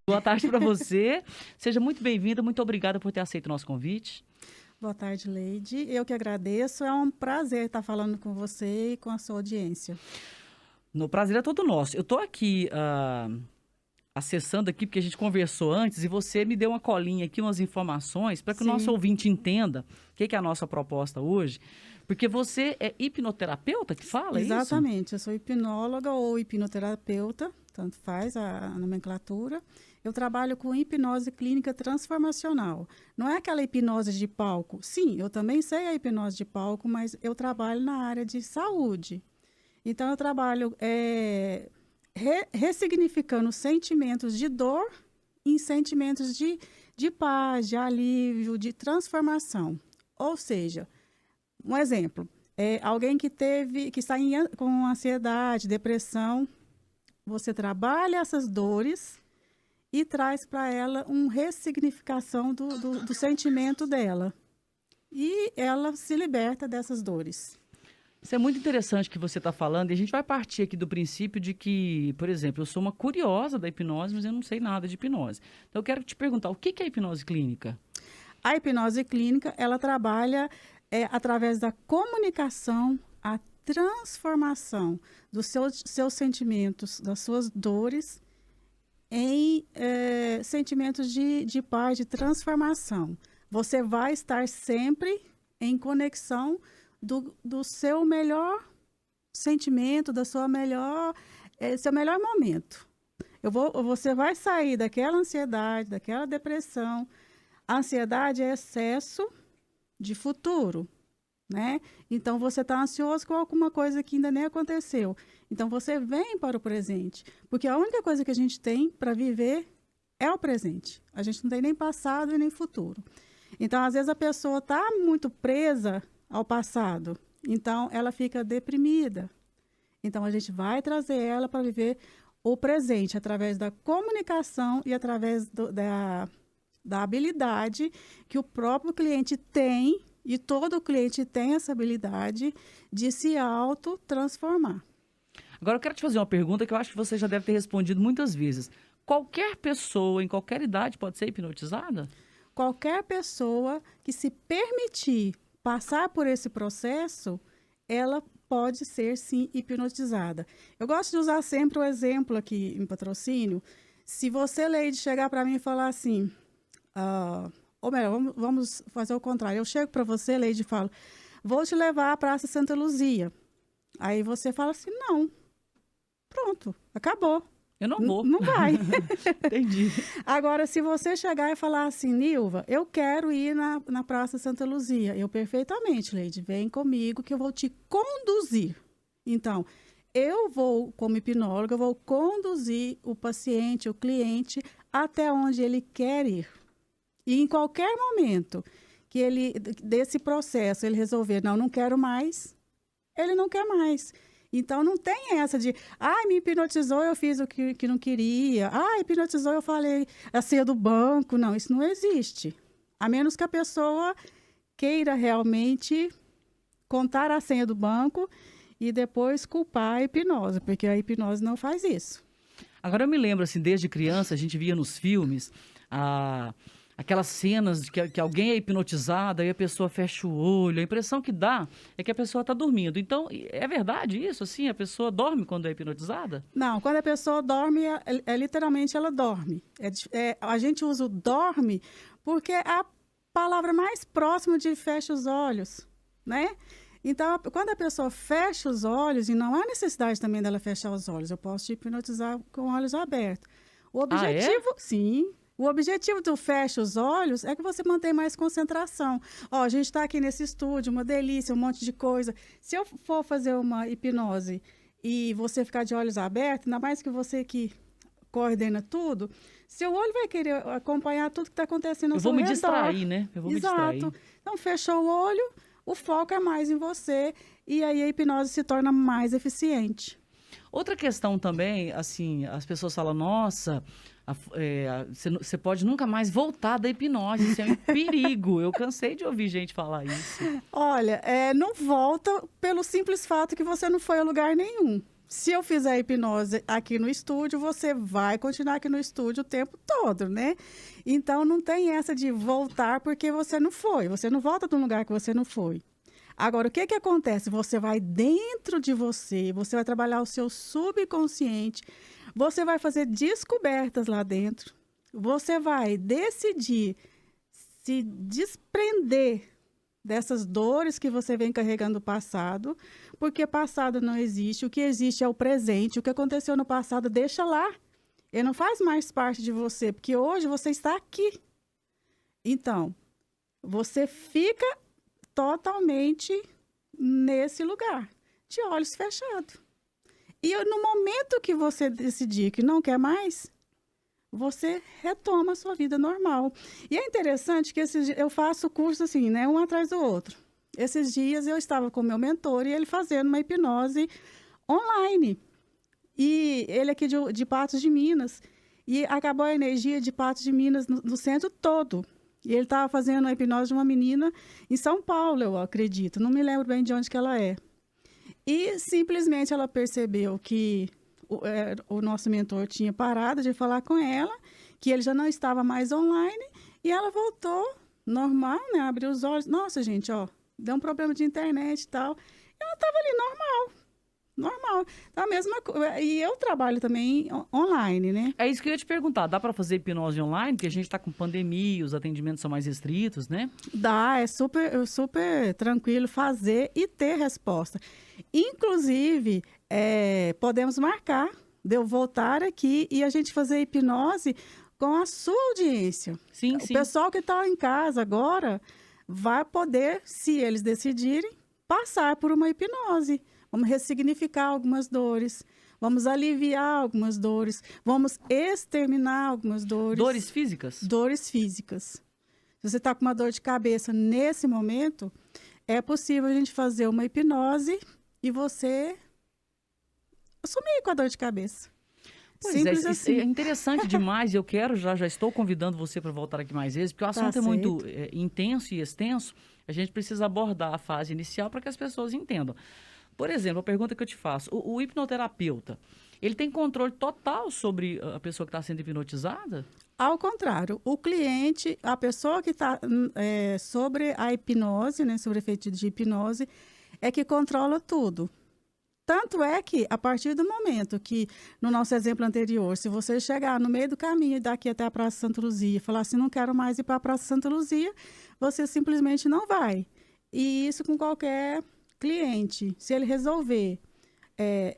Boa tarde para você. Seja muito bem-vinda, muito obrigada por ter aceito o nosso convite. Boa tarde, Leide. Eu que agradeço. É um prazer estar falando com você e com a sua audiência. O prazer é todo nosso. Eu estou aqui acessando aqui, porque a gente conversou antes e você me deu uma colinha aqui, umas informações, para que o nosso Sim, ouvinte entenda o que é a nossa proposta hoje. Porque você é hipnoterapeuta que fala, é isso? exatamente. Eu sou hipnóloga ou hipnoterapeuta, tanto faz a nomenclatura. Eu trabalho com hipnose clínica transformacional. Não é aquela hipnose de palco. Sim, eu também sei a hipnose de palco, mas eu trabalho na área de saúde. Então, eu trabalho ressignificando sentimentos de dor em sentimentos de paz, de alívio, de transformação. Ou seja, um exemplo, alguém que está com ansiedade, depressão, você trabalha essas dores e traz para ela uma ressignificação do sentimento dela. E ela se liberta dessas dores. Isso é muito interessante que você está falando, e a gente vai partir aqui do princípio de que, por exemplo, eu sou uma curiosa da hipnose, mas eu não sei nada de hipnose. Então, eu quero te perguntar, o que é hipnose clínica? A hipnose clínica, ela trabalha através da comunicação, a transformação dos seus sentimentos, das suas dores, em sentimentos de paz, de transformação. Você vai estar sempre em conexão do seu melhor sentimento, da sua seu melhor momento. Você vai sair daquela ansiedade, daquela depressão. A ansiedade é excesso de futuro, né? Então, você está ansioso com alguma coisa que ainda nem aconteceu. Então, você vem para o presente. Porque a única coisa que a gente tem para viver é o presente. A gente não tem nem passado e nem futuro. Então, às vezes, a pessoa está muito presa ao passado. Então, ela fica deprimida. Então, a gente vai trazer ela para viver o presente através da comunicação e através da habilidade que o próprio cliente tem, e todo cliente tem essa habilidade de se autotransformar. Agora, eu quero te fazer uma pergunta que eu acho que você já deve ter respondido muitas vezes. Qualquer pessoa, em qualquer idade, pode ser hipnotizada? Qualquer pessoa que se permitir passar por esse processo, ela pode ser, sim, hipnotizada. Eu gosto de usar sempre o exemplo aqui em patrocínio. Se você, Leide, chegar para mim e falar assim, ou melhor, vamos fazer o contrário. Eu chego para você, Leide, e falo, vou te levar à Praça Santa Luzia. Aí você fala assim, não, pronto, acabou. Eu não vou. Não vai. Entendi. Agora, se você chegar e falar assim, Nilva, eu quero ir na Praça Santa Luzia. Eu perfeitamente, Leide, vem comigo que eu vou te conduzir. Então, eu vou, como hipnóloga, eu vou conduzir o paciente, o cliente, até onde ele quer ir. E em qualquer momento que desse processo, ele resolver, não quero mais, ele não quer mais. Então, não tem essa de, me hipnotizou, eu fiz o que não queria. Hipnotizou, eu falei a senha do banco. Não, isso não existe. A menos que a pessoa queira realmente contar a senha do banco e depois culpar a hipnose, porque a hipnose não faz isso. Agora, eu me lembro, assim, desde criança, a gente via nos filmes aquelas cenas de que alguém é hipnotizado e a pessoa fecha o olho. A impressão que dá é que a pessoa está dormindo. Então, é verdade isso? Assim, a pessoa dorme quando é hipnotizada? Não, quando a pessoa dorme, literalmente ela dorme. A gente usa o dorme porque é a palavra mais próxima de fecha os olhos, né? Então, quando a pessoa fecha os olhos, e não há necessidade também dela fechar os olhos, eu posso te hipnotizar com olhos abertos. O objetivo, sim. O objetivo do fecha os olhos é que você mantém mais concentração. A gente está aqui nesse estúdio, uma delícia, um monte de coisa. Se eu for fazer uma hipnose e você ficar de olhos abertos, ainda mais que você que coordena tudo, seu olho vai querer acompanhar tudo que está acontecendo ao seu redor. Eu vou me distrair, né? Eu vou me distrair. Exato. Então, fechou o olho, o foco é mais em você e aí a hipnose se torna mais eficiente. Outra questão também, assim, as pessoas falam, nossa, você pode nunca mais voltar da hipnose, isso é um perigo. Eu cansei de ouvir gente falar isso. Olha, não volta pelo simples fato que você não foi a lugar nenhum. se eu fizer a hipnose aqui no estúdio, você vai continuar aqui no estúdio o tempo todo, né? Então, não tem essa de voltar porque você não foi. Você não volta de um lugar que você não foi. Agora, o que que acontece? Você vai dentro de você, você vai trabalhar o seu subconsciente, você vai fazer descobertas lá dentro, você vai decidir se desprender dessas dores que você vem carregando do passado, porque passado não existe, o que existe é o presente, o que aconteceu no passado deixa lá, ele não faz mais parte de você, porque hoje você está aqui. Então, você fica totalmente nesse lugar, de olhos fechados. E no momento que você decidir que não quer mais, você retoma a sua vida normal. E é interessante que eu faço curso assim, né, um atrás do outro. Esses dias eu estava com o meu mentor e ele fazendo uma hipnose online. E ele aqui de Patos de Minas. E acabou a energia de Patos de Minas no centro todo. E ele estava fazendo a hipnose de uma menina em São Paulo, eu acredito. Não me lembro bem de onde que ela é. E simplesmente ela percebeu que o nosso mentor tinha parado de falar com ela, que ele já não estava mais online, e ela voltou normal, né? Abriu os olhos. Nossa, gente, ó, deu um problema de internet e tal. E ela estava ali normal. Então, a mesma coisa. E eu trabalho também online, né? É isso que eu ia te perguntar. Dá para fazer hipnose online? Porque a gente está com pandemia, os atendimentos são mais restritos, né? Dá, é super tranquilo fazer e ter resposta. Inclusive, podemos marcar de eu voltar aqui e a gente fazer hipnose com a sua audiência. Sim, o sim. pessoal que está em casa agora vai poder, se eles decidirem, passar por uma hipnose. Vamos ressignificar algumas dores, vamos aliviar algumas dores, vamos exterminar algumas dores. Dores físicas? Dores físicas. Se você está com uma dor de cabeça nesse momento, é possível a gente fazer uma hipnose e você sumir com a dor de cabeça. Pois Simples é, assim. é interessante demais. Eu quero, já estou convidando você para voltar aqui mais vezes, porque o assunto é muito intenso e extenso. A gente precisa abordar a fase inicial para que as pessoas entendam. Por exemplo, a pergunta que eu te faço, o hipnoterapeuta, ele tem controle total sobre a pessoa que está sendo hipnotizada? Ao contrário, o cliente, a pessoa que está sobre a hipnose, né, sobre o efeito de hipnose, é que controla tudo. Tanto é que, a partir do momento que, no nosso exemplo anterior, se você chegar no meio do caminho daqui até a Praça Santa Luzia e falar assim, não quero mais ir para a Praça Santa Luzia, você simplesmente não vai. E isso com qualquer cliente, se ele resolver.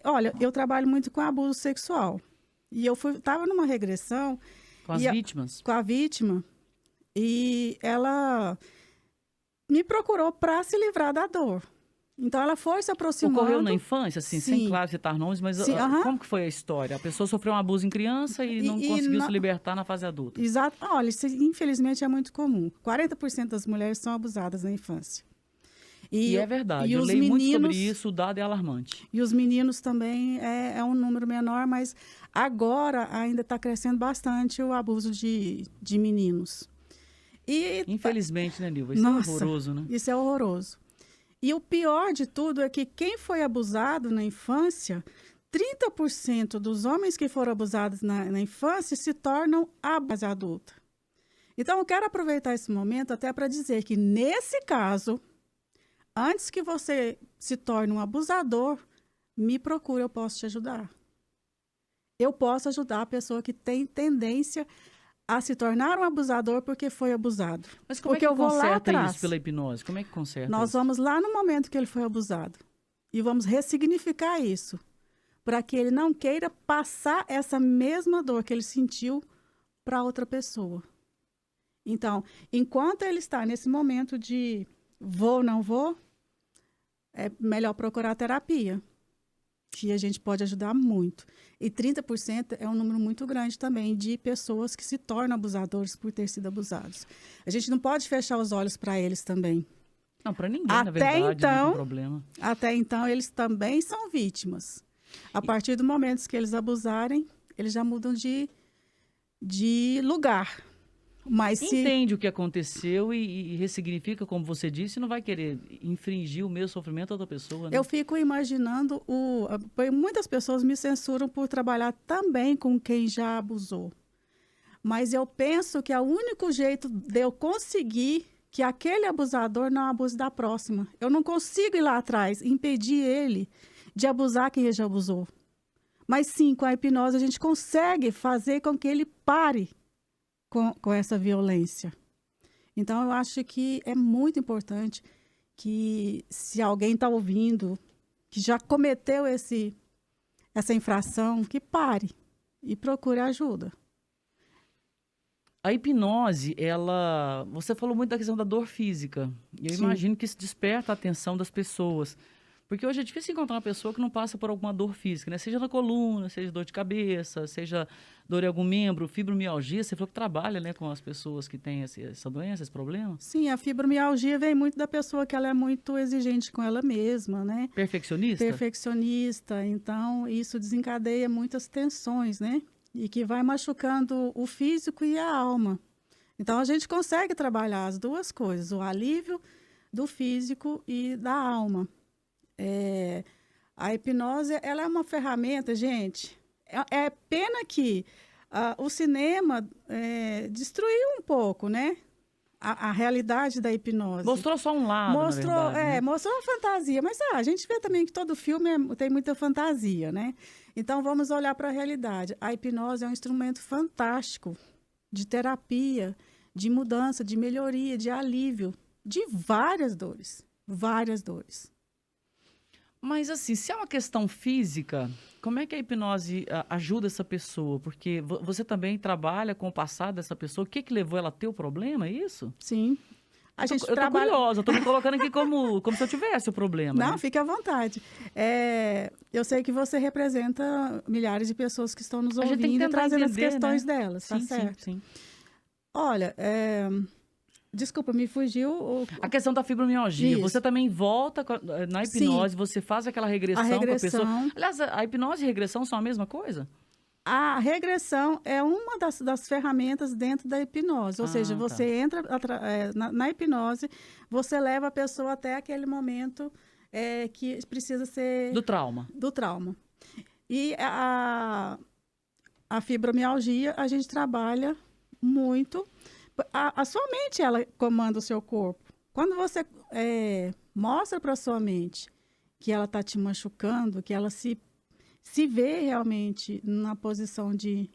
Olha, eu trabalho muito com abuso sexual. E eu estava numa regressão. Com as vítimas? Com a vítima. E ela me procurou para se livrar da dor. Então, ela foi se aproximando. Ocorreu na infância, assim, Sim. sem, claro, citar nomes, mas Sim, como que foi a história? A pessoa sofreu um abuso em criança e não conseguiu se libertar na fase adulta. Exato. Olha, isso, infelizmente, é muito comum. 40% das mulheres são abusadas na infância. E é verdade, eu leio muito sobre isso, o dado é alarmante. E os meninos também é um número menor, mas agora ainda está crescendo bastante o abuso de meninos. E, infelizmente, né, Nilva? Isso é horroroso, né? Isso é horroroso. E o pior de tudo é que quem foi abusado na infância, 30% dos homens que foram abusados na infância se tornam abusadores adulta. Então, eu quero aproveitar esse momento até para dizer que, nesse caso, antes que você se torne um abusador, me procure, eu posso te ajudar. Eu posso ajudar a pessoa que tem tendência a se tornar um abusador porque foi abusado. Mas como é que conserta isso pela hipnose? Como é que conserta Nós vamos lá no momento que ele foi abusado e vamos ressignificar isso para que ele não queira passar essa mesma dor que ele sentiu para outra pessoa. Então, enquanto ele está nesse momento de vou, não vou, é melhor procurar terapia, que a gente pode ajudar muito. E 30% é um número muito grande também de pessoas que se tornam abusadores por ter sido abusados. A gente não pode fechar os olhos para eles também. Não, para ninguém, na verdade, não tem problema. Até então, eles também são vítimas. A partir do momento que eles abusarem, eles já mudam de lugar. Mas se Entende o que aconteceu e ressignifica, como você disse, e não vai querer infringir o mesmo sofrimento da outra pessoa, né? eu fico imaginando muitas pessoas me censuram por trabalhar também com quem já abusou. Mas eu penso que é o único jeito de eu conseguir que aquele abusador não abuse da próxima. Eu não consigo ir lá atrás, impedir ele de abusar quem ele já abusou. Mas sim, com a hipnose a gente consegue fazer com que ele pare com essa violência. Então, eu acho que é muito importante que, se alguém está ouvindo, que já cometeu essa infração, que pare e procure ajuda. A hipnose, você falou muito da questão da dor física. E eu Sim. imagino que isso desperta a atenção das pessoas. Porque hoje é difícil encontrar uma pessoa que não passa por alguma dor física, né? Seja na coluna, seja dor de cabeça, seja dor em algum membro, fibromialgia. Você falou que trabalha, né, com as pessoas que têm essa doença, esse problema. Sim, a fibromialgia vem muito da pessoa que ela é muito exigente com ela mesma, né? Perfeccionista? Perfeccionista. Então, isso desencadeia muitas tensões, né? E que vai machucando o físico e a alma. Então, a gente consegue trabalhar as duas coisas, o alívio do físico e da alma. A hipnose, ela é uma ferramenta, gente. É pena que o cinema destruiu um pouco, né? A realidade da hipnose. Mostrou só um lado, Mostrou, na verdade, né? mostrou uma fantasia, mas a gente vê também que todo filme tem muita fantasia, né? Então, vamos olhar para a realidade. A hipnose é um instrumento fantástico de terapia, de mudança, de melhoria, de alívio, de várias dores. Várias dores. Mas assim, se é uma questão física, como é que a hipnose ajuda essa pessoa? Porque você também trabalha com o passado dessa pessoa. O que levou ela a ter o problema, é isso? Sim. A gente Eu tô trabalha... curiosa, eu tô me colocando aqui como se eu tivesse o problema. Não, né? fique à vontade. Eu sei que você representa milhares de pessoas que estão nos A gente tem que ouvindo e tentar trazendo as entender, questões né? delas, tá Sim, certo? sim. Olha, desculpa, me fugiu. A questão da fibromialgia. Isso. Você também volta na hipnose, Sim. você faz aquela regressão, A com a regressão. pessoa. Aliás, a hipnose e regressão são a mesma coisa? A regressão é uma das ferramentas dentro da hipnose. Ou seja, tá. você entra na hipnose, você leva a pessoa até aquele momento que precisa ser... Do trauma. Do trauma. E a fibromialgia, a gente trabalha muito. A sua mente, ela comanda o seu corpo. Quando você mostra para a sua mente que ela está te machucando, que ela se vê realmente na posição de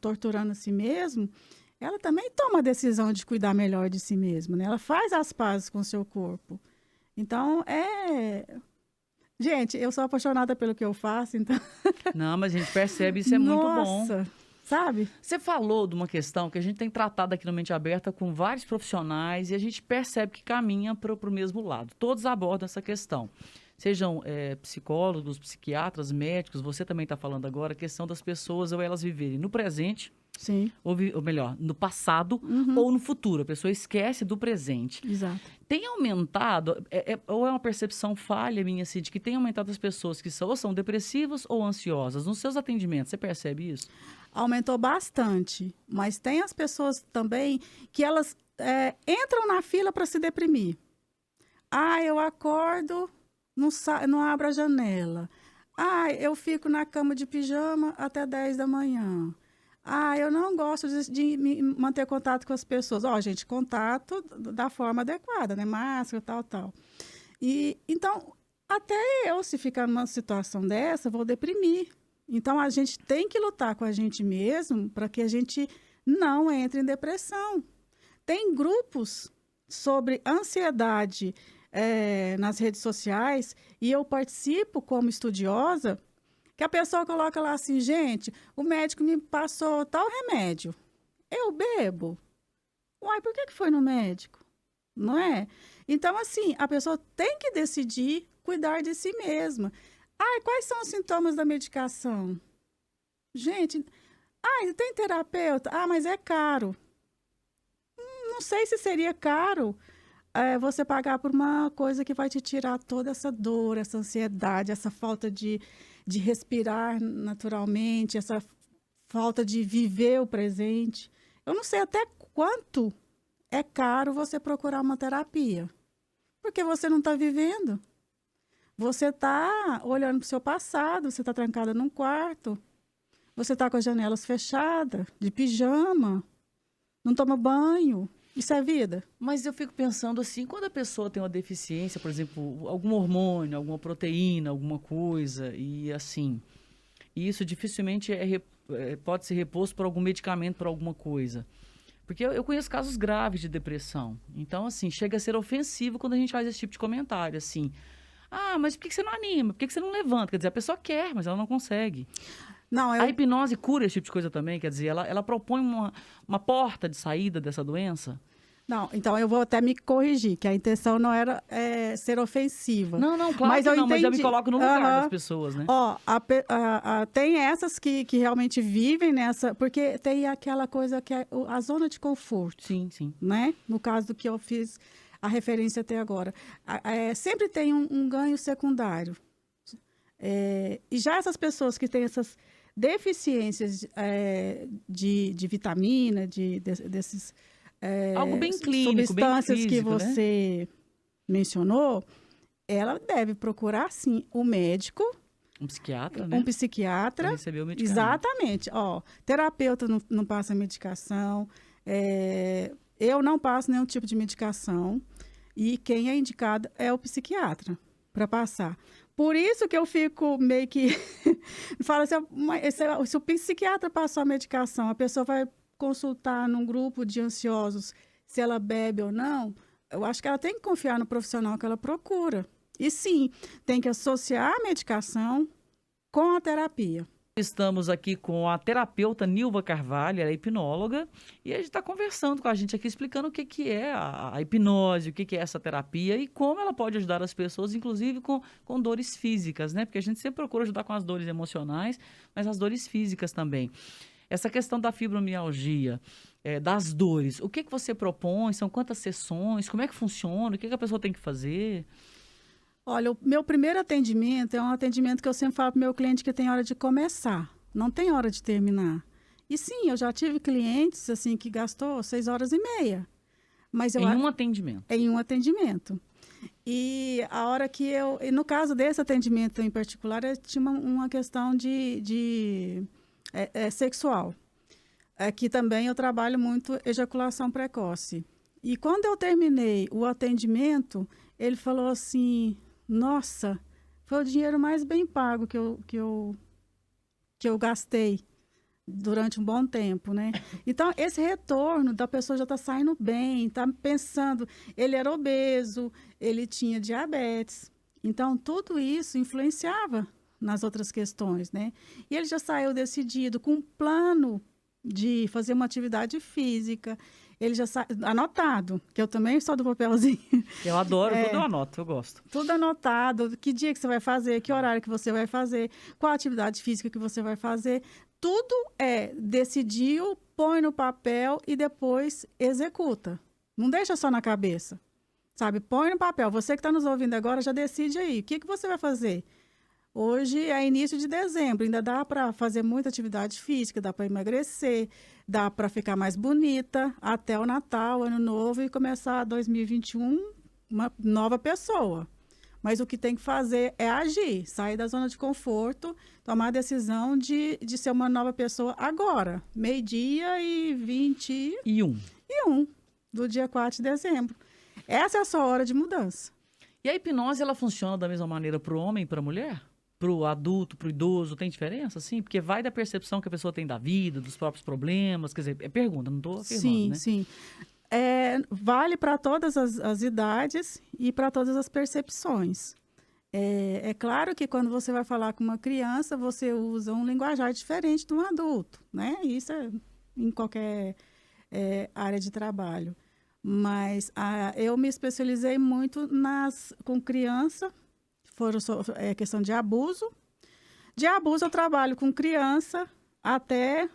torturando a si mesmo, ela também toma a decisão de cuidar melhor de si mesma, né? Ela faz as pazes com o seu corpo. Então, gente, eu sou apaixonada pelo que eu faço, então... Não, mas a gente percebe, isso é muito bom. Nossa, sabe? Você falou de uma questão que a gente tem tratado aqui no Mente Aberta com vários profissionais e a gente percebe que caminha para o mesmo lado. Todos abordam essa questão. Sejam psicólogos, psiquiatras, médicos, você também está falando agora, a questão das pessoas ou elas viverem no presente, Sim. ou melhor, no passado ou no futuro. A pessoa esquece do presente. Exato. Tem aumentado, ou é uma percepção falha minha, assim, de que tem aumentado as pessoas que ou são depressivas ou ansiosas? Nos seus atendimentos, você percebe isso? Aumentou bastante, mas tem as pessoas também que elas entram na fila para se deprimir. Eu acordo, não abro a janela. Eu fico na cama de pijama até 10 da manhã. Eu não gosto de manter contato com as pessoas. Gente, contato da forma adequada, né? Máscara, tal. Então, até eu, se ficar numa situação dessa, vou deprimir. Então, a gente tem que lutar com a gente mesmo para que a gente não entre em depressão. Tem grupos sobre ansiedade nas redes sociais e eu participo como estudiosa, que a pessoa coloca lá assim, gente, o médico me passou tal remédio, eu bebo. Por que foi no médico? Não é? Então, assim, a pessoa tem que decidir cuidar de si mesma. Quais são os sintomas da medicação? Gente, tem terapeuta? Mas é caro. Não sei se seria caro você pagar por uma coisa que vai te tirar toda essa dor, essa ansiedade, essa falta de respirar naturalmente, essa falta de viver o presente. Eu não sei até quanto é caro você procurar uma terapia. Porque você não está vivendo. Você está olhando para o seu passado, você está trancada num quarto, você está com as janelas fechadas, de pijama, não toma banho. Isso é vida? Mas eu fico pensando assim, quando a pessoa tem uma deficiência, por exemplo, algum hormônio, alguma proteína, alguma coisa, e assim, isso dificilmente pode ser reposto por algum medicamento, por alguma coisa. Porque eu conheço casos graves de depressão. Então, assim, chega a ser ofensivo quando a gente faz esse tipo de comentário, assim. Ah, mas por que você não anima? Por que você não levanta? Quer dizer, a pessoa quer, mas ela não consegue. Não, A hipnose cura esse tipo de coisa também? Quer dizer, ela propõe uma porta de saída dessa doença? Não, então eu vou até me corrigir, que a intenção não era ser ofensiva. Não, claro mas que eu não, mas eu me entendi. coloco no lugar das pessoas, né? Ó, tem essas que realmente vivem nessa, porque tem aquela coisa que é a zona de conforto. Sim, sim. Né? No caso do que eu fiz a referência até agora. Sempre tem um ganho secundário. E já essas pessoas que têm essas deficiências de vitamina, desses algo bem clínico, substâncias bem físico, que você mencionou, ela deve procurar, sim, o médico, um psiquiatra, né? um psiquiatra. Pra receber o medicamento. Exatamente. Ó, terapeuta não passa medicação, eu não passo nenhum tipo de medicação, e quem é indicado é o psiquiatra para passar. Por isso que eu fico meio que... Fala assim, se o psiquiatra passou a medicação, a pessoa vai consultar num grupo de ansiosos se ela bebe ou não, eu acho que ela tem que confiar no profissional que ela procura. E sim, tem que associar a medicação com a terapia. Estamos aqui com a terapeuta Nilva Carvalho, ela é hipnóloga, e a gente está conversando com a gente aqui, explicando o que é a hipnose, o que é essa terapia e como ela pode ajudar as pessoas, inclusive com dores físicas, né? Porque a gente sempre procura ajudar com as dores emocionais, mas as dores físicas também. Essa questão da fibromialgia, das dores, o que você propõe? São quantas sessões? Como é que funciona? O que a pessoa tem que fazer? Olha, o meu primeiro atendimento é um atendimento que eu sempre falo para o meu cliente que tem hora de começar, não tem hora de terminar. E sim, eu já tive clientes assim que gastou 6h30. Mas em um atendimento? Em um atendimento. E a hora que e no caso desse atendimento em particular, eu tinha uma questão sexual. Aqui também eu trabalho muito ejaculação precoce. E quando eu terminei o atendimento, ele falou assim... Nossa, foi o dinheiro mais bem pago que eu gastei durante um bom tempo, né? Então, esse retorno da pessoa já está saindo bem, está pensando... Ele era obeso, ele tinha diabetes. Então, tudo isso influenciava nas outras questões, né? E ele já saiu decidido com um plano de fazer uma atividade física. Ele já anotado, que eu também sou do papelzinho. Eu adoro, tudo eu anoto, eu gosto. Tudo anotado, que dia que você vai fazer, que horário que você vai fazer, qual atividade física que você vai fazer. Tudo decidiu, põe no papel e depois executa. Não deixa só na cabeça, sabe? Põe no papel. Você que está nos ouvindo agora, já decide aí. O que você vai fazer? Hoje é início de dezembro, ainda dá para fazer muita atividade física, dá para emagrecer, dá para ficar mais bonita até o Natal, Ano Novo e começar 2021 uma nova pessoa. Mas o que tem que fazer é agir, sair da zona de conforto, tomar a decisão de ser uma nova pessoa agora, 12h21 do dia 4 de dezembro. Essa é a sua hora de mudança. E a hipnose, ela funciona da mesma maneira para o homem e para a mulher? Para o adulto, para o idoso, tem diferença, sim? Porque vai da percepção que a pessoa tem da vida, dos próprios problemas, quer dizer, é pergunta, não estou afirmando, sim, né? Sim, vale para todas as idades e para todas as percepções. É claro que quando você vai falar com uma criança, você usa um linguajar diferente de um adulto, né? Isso é em qualquer área de trabalho. Mas eu me especializei muito com criança. Questão de abuso. De abuso, eu trabalho com criança até...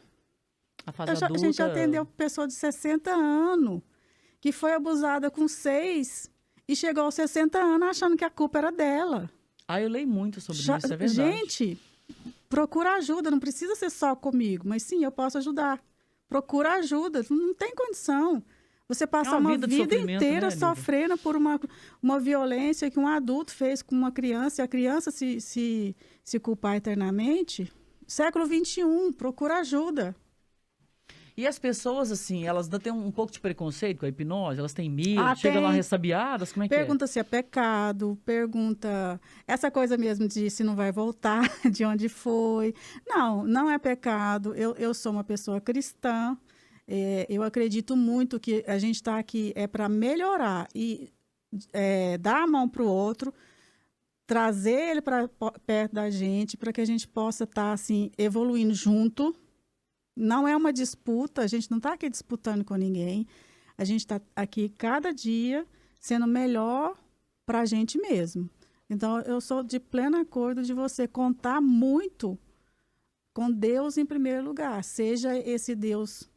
A fase adulta... A gente já atendeu pessoa de 60 anos, que foi abusada com 6 e chegou aos 60 anos achando que a culpa era dela. Eu leio muito sobre isso, é verdade. Gente, procura ajuda, não precisa ser só comigo, mas sim, eu posso ajudar. procura ajuda, não tem condição. Você passar uma uma vida de vida sofrimento, inteira né, Nilva? sofrendo por uma violência que um adulto fez com uma criança, e a criança se culpar eternamente. Século XXI, procura ajuda. E as pessoas, assim, elas ainda têm um pouco de preconceito com a hipnose? Elas têm medo? Ah, Chegam lá tem. ressabiadas? Como é que é? Pergunta se é pecado, pergunta essa coisa mesmo de se não vai voltar, de onde foi. Não, não é pecado. Eu sou uma pessoa cristã. Eu acredito muito que a gente está aqui para melhorar e dar a mão para o outro, trazer ele para perto da gente, para que a gente possa estar assim, evoluindo junto. Não é uma disputa, a gente não está aqui disputando com ninguém. A gente está aqui cada dia sendo melhor para a gente mesmo. Então, eu sou de pleno acordo de você contar muito com Deus em primeiro lugar. Seja esse Deus,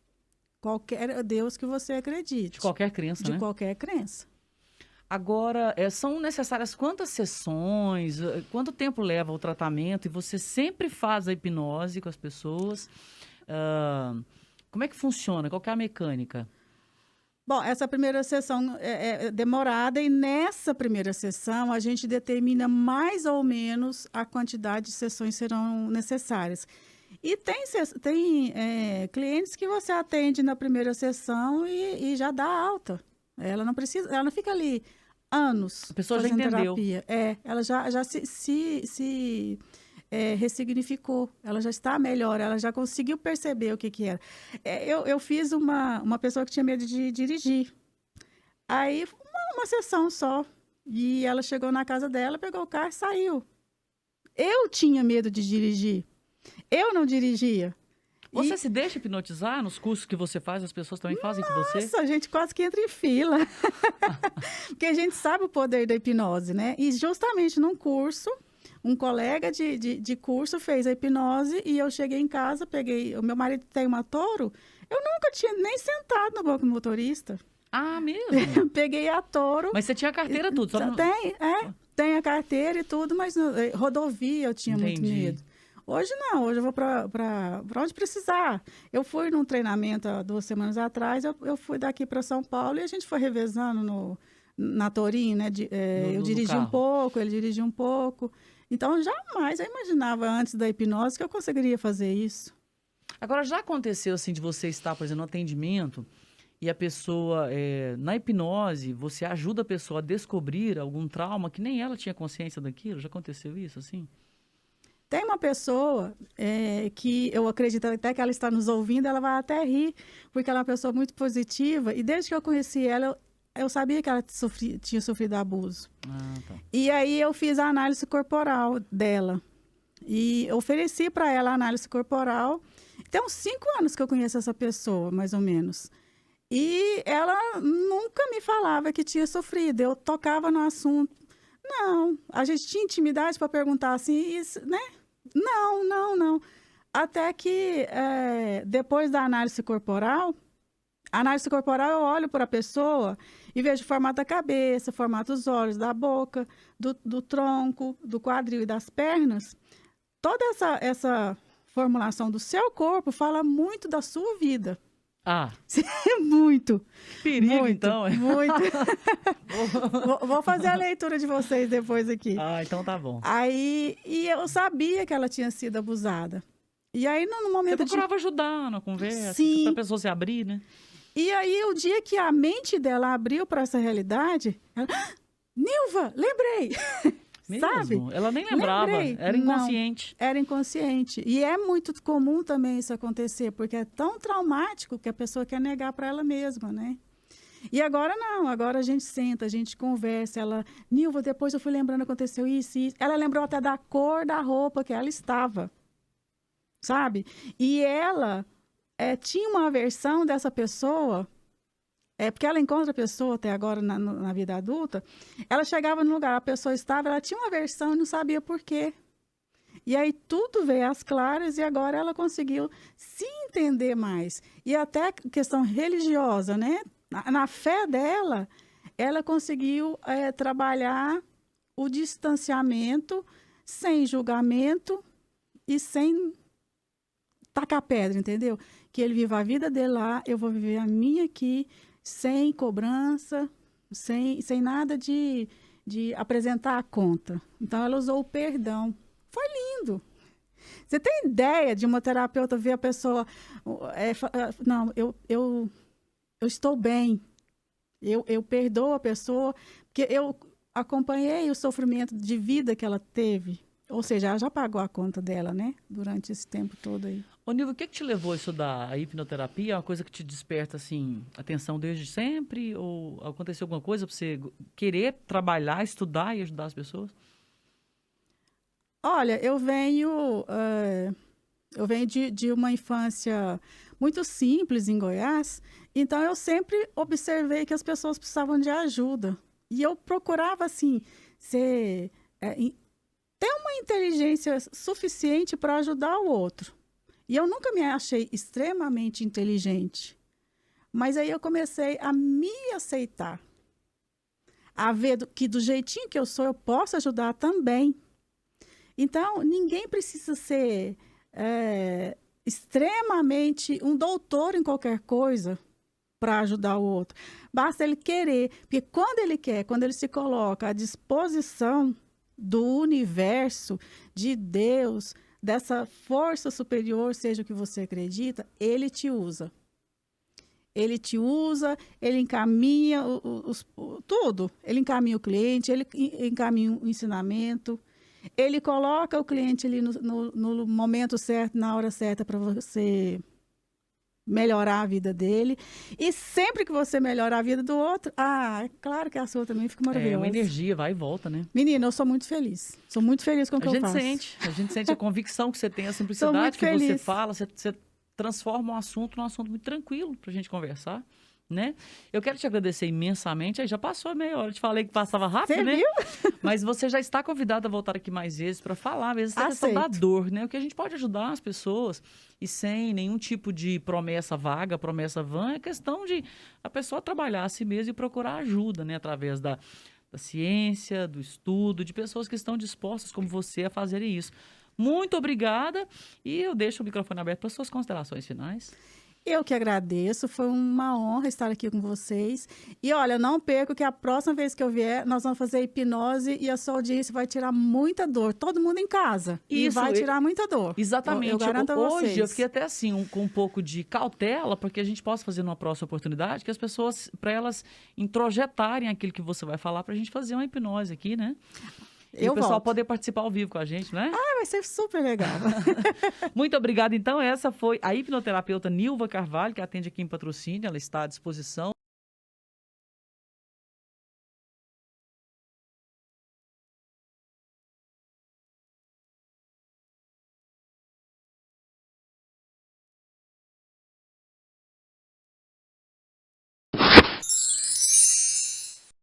qualquer Deus que você acredite. De qualquer crença, né? De qualquer crença. Agora, são necessárias quantas sessões? Quanto tempo leva o tratamento? E você sempre faz a hipnose com as pessoas? Como é que funciona? Qual que é a mecânica? Bom, essa primeira sessão é demorada e nessa primeira sessão a gente determina mais ou menos a quantidade de sessões que serão necessárias. E tem clientes que você atende na primeira sessão e já dá alta. Ela não precisa, ela não fica ali anos A pessoa já fazendo entendeu. terapia. Ela já se ressignificou, ela já está melhor, ela já conseguiu perceber o que era. Eu fiz uma pessoa que tinha medo de dirigir. Aí, uma sessão só. E ela chegou na casa dela, pegou o carro e saiu. Eu tinha medo de dirigir. Eu não dirigia. Você se deixa hipnotizar nos cursos que você faz? As pessoas também fazem com você? Nossa, a gente quase que entra em fila. Porque a gente sabe o poder da hipnose, né? E justamente num curso, um colega de curso fez a hipnose e eu cheguei em casa, peguei... O meu marido tem uma Toro, eu nunca tinha nem sentado no banco do motorista. Ah, mesmo? Peguei a Toro... Mas você tinha a carteira tudo? Só não... Tem a carteira e tudo, mas rodovia eu tinha muito medo. Hoje não, hoje eu vou para onde precisar. Eu fui num treinamento há 2 semanas atrás, eu fui daqui para São Paulo e a gente foi revezando na Torinho, né? Eu dirigi um pouco, ele dirigia um pouco. Então, jamais eu imaginava antes da hipnose que eu conseguiria fazer isso. Agora, já aconteceu assim de você estar, por exemplo, no atendimento e a pessoa, na hipnose, você ajuda a pessoa a descobrir algum trauma que nem ela tinha consciência daquilo? Já aconteceu isso assim? Tem uma pessoa que eu acredito até que ela está nos ouvindo, ela vai até rir, porque ela é uma pessoa muito positiva. E desde que eu conheci ela, eu sabia que ela tinha sofrido abuso. Ah, tá. E aí eu fiz a análise corporal dela. E ofereci para ela a análise corporal. Tem uns 5 anos que eu conheço essa pessoa, mais ou menos. E ela nunca me falava que tinha sofrido. Eu tocava no assunto. Não, a gente tinha intimidade para perguntar assim, isso, né? Não. Até que, depois da análise corporal eu olho para a pessoa e vejo o formato da cabeça, o formato dos olhos, da boca, do tronco, do quadril e das pernas. Toda essa formulação do seu corpo fala muito da sua vida. Ah, Muito. perigo, muito, então. Muito. Vou fazer a leitura de vocês depois aqui. Ah, então tá bom. Aí, e eu sabia que ela tinha sido abusada. E aí, no Você momento procurava ajudar na conversa, Sim. para a pessoa se abrir, né? E aí, o dia que a mente dela abriu para essa realidade, ela... Nilva, lembrei! Mesmo? Sabe? Ela nem lembrava, Lembrei. era inconsciente. Não, era inconsciente. E é muito comum também isso acontecer, porque é tão traumático que a pessoa quer negar para ela mesma, né? E agora não, agora a gente senta, a gente conversa, ela... Nilva, depois eu fui lembrando, aconteceu isso e isso. Ela lembrou até da cor da roupa que ela estava, sabe? E ela tinha uma aversão dessa pessoa... porque ela encontra a pessoa até agora na vida adulta, ela chegava no lugar, a pessoa estava, ela tinha uma aversão e não sabia por quê. E aí tudo veio às claras e agora ela conseguiu se entender mais. E até questão religiosa, né? Na fé dela, ela conseguiu trabalhar o distanciamento sem julgamento e sem tacar pedra, entendeu? Que ele viva a vida dele lá, eu vou viver a minha aqui, sem cobrança, sem nada de apresentar a conta. Então, ela usou o perdão. Foi lindo. Você tem ideia de uma terapeuta ver a pessoa... não, eu estou bem. Eu perdoo a pessoa, porque eu acompanhei o sofrimento de vida que ela teve. Ou seja, ela já pagou a conta dela, né? Durante esse tempo todo aí. Ô, Nilva, o que te levou a estudar a hipnoterapia? É uma coisa que te desperta, assim, atenção desde sempre? Ou aconteceu alguma coisa para você querer trabalhar, estudar e ajudar as pessoas? Olha, eu venho de uma infância muito simples em Goiás, então eu sempre observei que as pessoas precisavam de ajuda. E eu procurava, assim, ter uma inteligência suficiente para ajudar o outro. E eu nunca me achei extremamente inteligente. Mas aí eu comecei a me aceitar. A ver que do jeitinho que eu sou, eu posso ajudar também. Então, ninguém precisa ser extremamente um doutor em qualquer coisa para ajudar o outro. Basta ele querer. Porque quando ele quer, quando ele se coloca à disposição do universo, de Deus, dessa força superior, seja o que você acredita, ele te usa. Ele te usa, ele encaminha tudo. Ele encaminha o cliente, ele encaminha o ensinamento. Ele coloca o cliente ali no momento certo, na hora certa, para você melhorar a vida dele. E sempre que você melhora a vida do outro, é claro que a sua também fica maravilhosa. É uma energia, vai e volta, né? Menina, eu sou muito feliz. Sou muito feliz com o que eu faço. A gente sente a convicção que você tem, a simplicidade que você fala, você transforma um assunto num assunto muito tranquilo pra gente conversar, né? Eu quero te agradecer imensamente. Aí já passou a meia hora, eu te falei que passava rápido, Você né? viu? Mas você já está convidada a voltar aqui mais vezes para falar mesmo essa questão da dor, né? O que a gente pode ajudar as pessoas e sem nenhum tipo de promessa vaga, promessa vã, é questão de a pessoa trabalhar a si mesma e procurar ajuda, né? Através da ciência, do estudo, de pessoas que estão dispostas, como você, a fazerem isso. Muito obrigada e eu deixo o microfone aberto para suas considerações finais. Eu que agradeço, foi uma honra estar aqui com vocês. E olha, não perco que a próxima vez que eu vier, nós vamos fazer hipnose e a sua audiência vai tirar muita dor. Todo mundo em casa. Isso, e vai tirar muita dor. Exatamente. Eu garanto a vocês. Hoje eu fiquei até assim, com um pouco de cautela, porque a gente possa fazer numa próxima oportunidade, que as pessoas, para elas introjetarem aquilo que você vai falar, para a gente fazer uma hipnose aqui, né? E o pessoal poder participar ao vivo com a gente, né? Vai ser super legal. Muito obrigada. Então, essa foi a hipnoterapeuta Nilva Carvalho, que atende aqui em Patrocínio. Ela está à disposição.